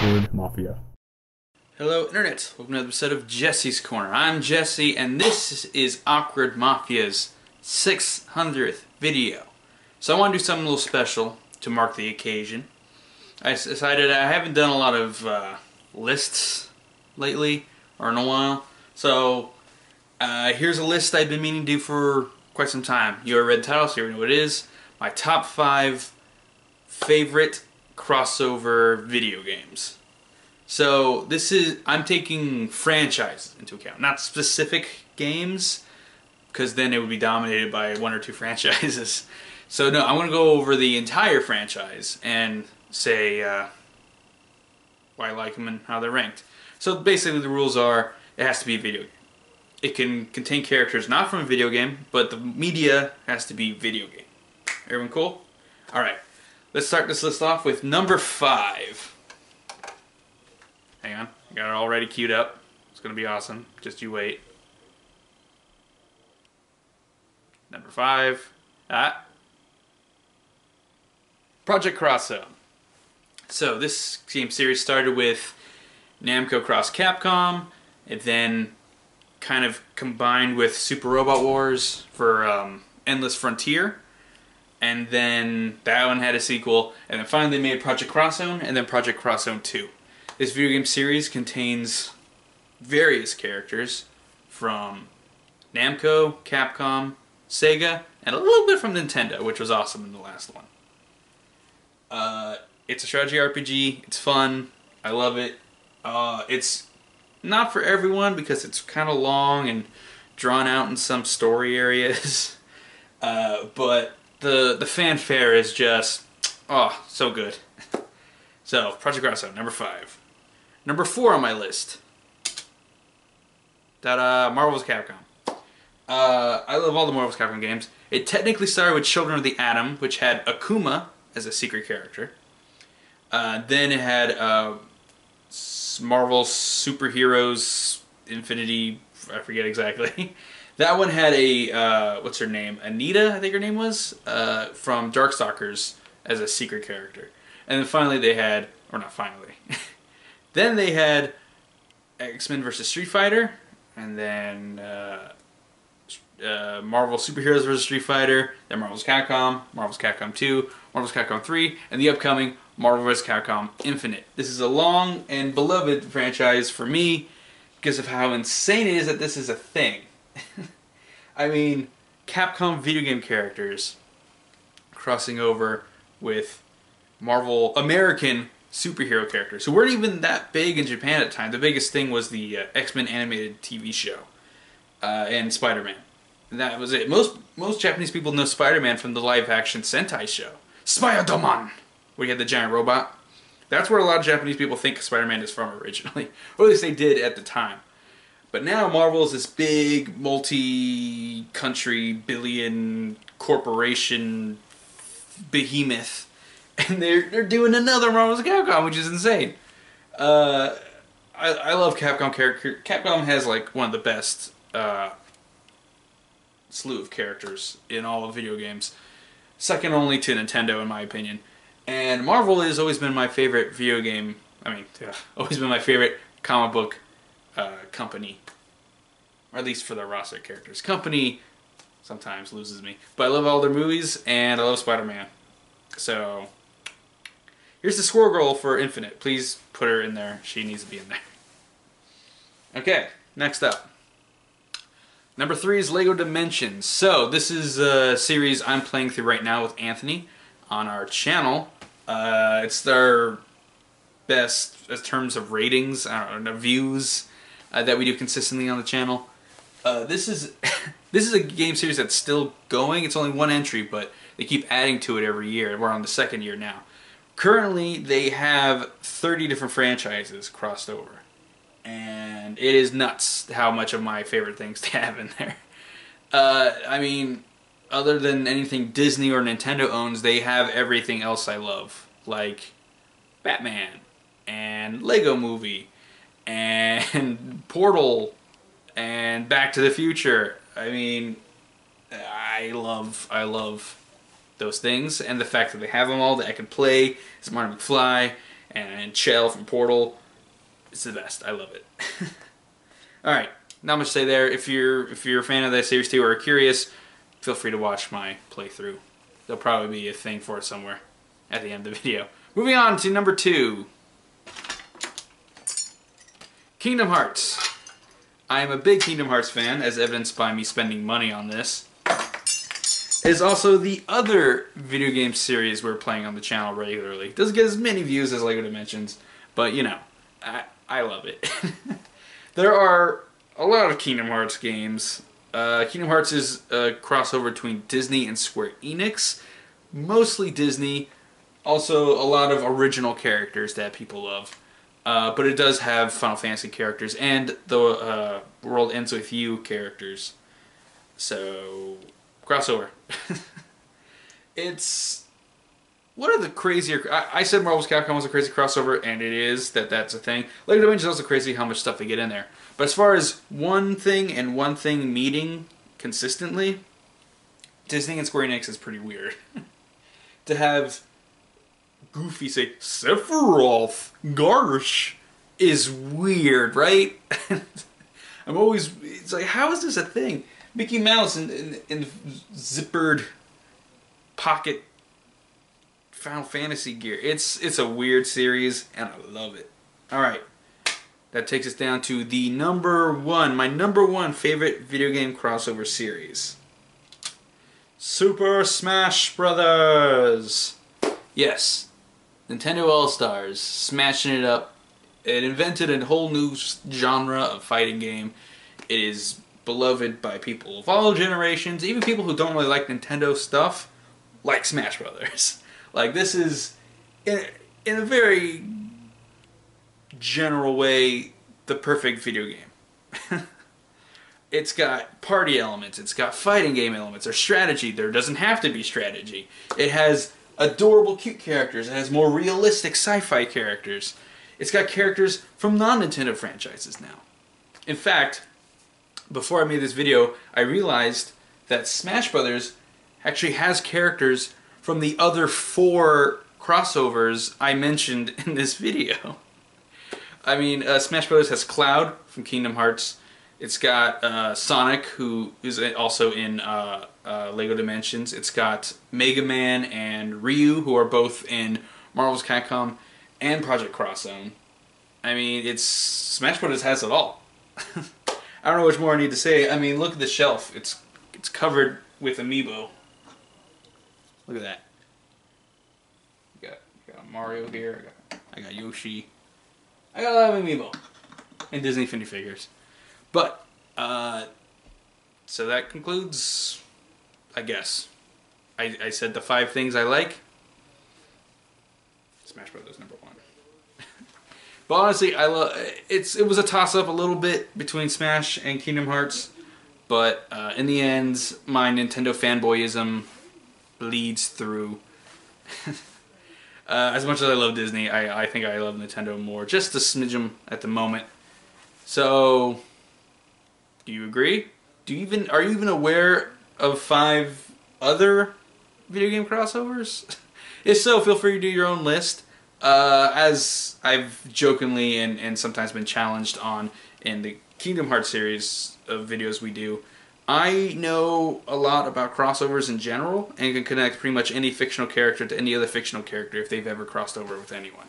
Awkward Mafia. Hello Internet, welcome to another episode of Jesse's Corner. I'm Jesse and this is Awkward Mafia's 600th video. So I want to do something a little special to mark the occasion. I decided I haven't done a lot of lists lately, or in a while. So here's a list I've been meaning to do for quite some time. You already read the title, so you already know what it is. My top 5 favorite crossover video games. So this is, I'm taking franchises into account, not specific games, because then it would be dominated by 1 or 2 franchises. So no, I'm going to go over the entire franchise and say why I like them and how they're ranked. So basically the rules are, it has to be a video game. It can contain characters not from a video game, but the media has to be video game. Everyone cool? Alright, let's start this list off with number 5. Hang on, I got it already queued up. It's going to be awesome. Just you wait. Number 5. Project Cross Zone. So this game series started with Namco Cross Capcom. It then kind of combined with Super Robot Wars for Endless Frontier. And then that one had a sequel. And then finally they made Project Cross Zone and then Project Cross Zone 2. This video game series contains various characters from Namco, Capcom, Sega, and a little bit from Nintendo, which was awesome in the last one. It's a strategy RPG, it's fun, I love it. It's not for everyone because it's kind of long and drawn out in some story areas, but the fanfare is just, oh, so good. So, Project Cross Zone, number 5. Number 4 on my list. Marvel's Capcom. I love all the Marvel's Capcom games. It technically started with Children of the Atom, which had Akuma as a secret character. Then it had Marvel Superheroes Infinity, I forget exactly. That one had a, what's her name? Anita, I think her name was, from Darkstalkers as a secret character. And then finally they had, or not finally, then they had X-Men vs. Street Fighter, and then Marvel Superheroes vs. Street Fighter, then Marvel's Capcom 2, Marvel's Capcom 3, and the upcoming Marvel vs. Capcom Infinite. This is a long and beloved franchise for me because of how insane it is that this is a thing. I mean, Capcom video game characters crossing over with Marvel American superhero characters who weren't even that big in Japan at the time. The biggest thing was the X-Men animated TV show and Spider-Man. That was it. Most Japanese people know Spider-Man from the live-action Sentai show, Spider-Man, where you had the giant robot. That's where a lot of Japanese people think Spider-Man is from originally, or at least they did at the time. But now Marvel is this big, multi-country, billion corporation behemoth. And they're doing another Marvel's Capcom, which is insane. I love Capcom characters. Capcom has like one of the best slew of characters in all of video games. Second only to Nintendo, in my opinion. And Marvel has always been my favorite video game. Always been my favorite comic book company, or at least for their roster characters. Company sometimes loses me, but I love all their movies and I love Spider-Man. So. Here's the Squirrel Girl for Infinite. Please put her in there. She needs to be in there. Okay, next up. Number 3 is LEGO Dimensions. So, this is a series I'm playing through right now with Anthony on our channel. It's their best in terms of ratings, views that we do consistently on the channel. This is a game series that's still going. It's only 1 entry, but they keep adding to it every year. We're on the 2nd year now. Currently, they have 30 different franchises crossed over. And it is nuts how much of my favorite things they have in there. I mean, other than anything Disney or Nintendo owns, they have everything else I love. Like Batman, and Lego Movie, and Portal, and Back to the Future. I mean, I love those things, and the fact that they have them all, that I can play as Marty McFly, and Chell from Portal. It's the best. I love it. Alright, not much to say there. If you're a fan of that series too or are curious, feel free to watch my playthrough. There'll probably be a thing for it somewhere at the end of the video. Moving on to number 2. Kingdom Hearts. I am a big Kingdom Hearts fan, as evidenced by me spending money on this. It is also the other video game series we're playing on the channel regularly. It doesn't get as many views as LEGO Dimensions, but you know, I love it. There are a lot of Kingdom Hearts games. Kingdom Hearts is a crossover between Disney and Square Enix. Mostly Disney. Also a lot of original characters that people love. But it does have Final Fantasy characters and the World Ends With You characters. So, crossover. It's one of the crazier... I said Marvel's Capcom was a crazy crossover, and it is. That's a thing. LEGO Dimensions is also crazy how much stuff they get in there. But as far as one thing and one thing meeting consistently, Disney and Square Enix is pretty weird. To have Goofy say, Sephiroth, Garsh, is weird, right? I'm always... It's like, how is this a thing? Mickey Mouse in zippered pocket Final Fantasy gear. It's a weird series, and I love it. Alright. That takes us down to the number 1, my number 1 favorite video game crossover series. Super Smash Brothers! Yes. Nintendo All-Stars. Smashing it up. It invented a whole new genre of fighting game. It is beloved by people of all generations. Even people who don't really like Nintendo stuff like Smash Brothers. Like, this is, in a very general way, the perfect video game. It's got party elements, it's got fighting game elements, there's strategy, there doesn't have to be strategy. It has adorable, cute characters, it has more realistic sci-fi characters. It's got characters from non-Nintendo franchises now. In fact, before I made this video, I realized that Smash Brothers actually has characters from the other 4 crossovers I mentioned in this video. I mean, Smash Brothers has Cloud from Kingdom Hearts. It's got Sonic, who is also in LEGO Dimensions. It's got Mega Man and Ryu, who are both in Marvel's Capcom and Project Cross Zone. I mean, Smash Brothers has it all. I don't know much more I need to say. I mean, look at the shelf. It's covered with amiibo. Look at that. You got Mario here. I got Yoshi. I got a lot of amiibo and Disney figures. But so that concludes, I guess. I said the 5 things I like. Smash Brothers number 1. But honestly, it was a toss-up a little bit between Smash and Kingdom Hearts, but in the end, my Nintendo fanboyism bleeds through. As much as I love Disney, I think I love Nintendo more, just a smidgen at the moment. So, do you agree? Are you even aware of 5 other video game crossovers? If so, feel free to do your own list. As I've jokingly and sometimes been challenged on in the Kingdom Hearts series of videos we do, I know a lot about crossovers in general and can connect pretty much any fictional character to any other fictional character if they've ever crossed over with anyone.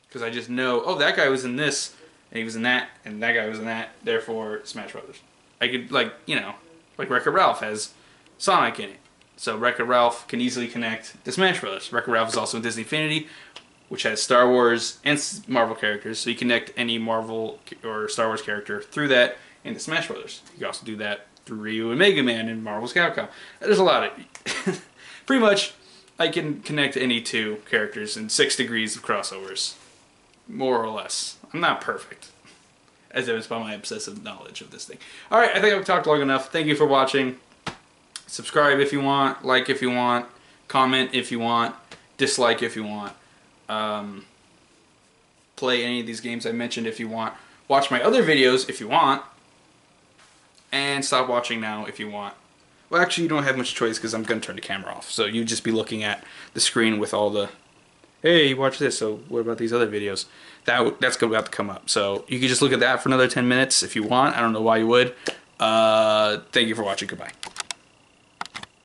Because I just know, oh, that guy was in this, and he was in that, and that guy was in that, therefore Smash Brothers. I could, like, you know, like Wreck-It Ralph has Sonic in it. So Wreck-It Ralph can easily connect to Smash Brothers. Wreck-It Ralph is also in Disney Infinity, which has Star Wars and Marvel characters, so you connect any Marvel or Star Wars character through that into Smash Brothers. You can also do that through Ryu and Mega Man in Marvel's Capcom. There's a lot of... Pretty much, I can connect any 2 characters in 6 degrees of crossovers. More or less. I'm not perfect, as evidenced by my obsessive knowledge of this thing. Alright, I think I've talked long enough. Thank you for watching. Subscribe if you want, like if you want, comment if you want, dislike if you want. Play any of these games I mentioned if you want. Watch my other videos if you want. And stop watching now if you want. Well, actually, you don't have much choice because I'm going to turn the camera off. So you just be looking at the screen with all the hey, watch this. So what about these other videos? That's about to come up. So you can just look at that for another 10 minutes if you want. I don't know why you would. Thank you for watching. Goodbye.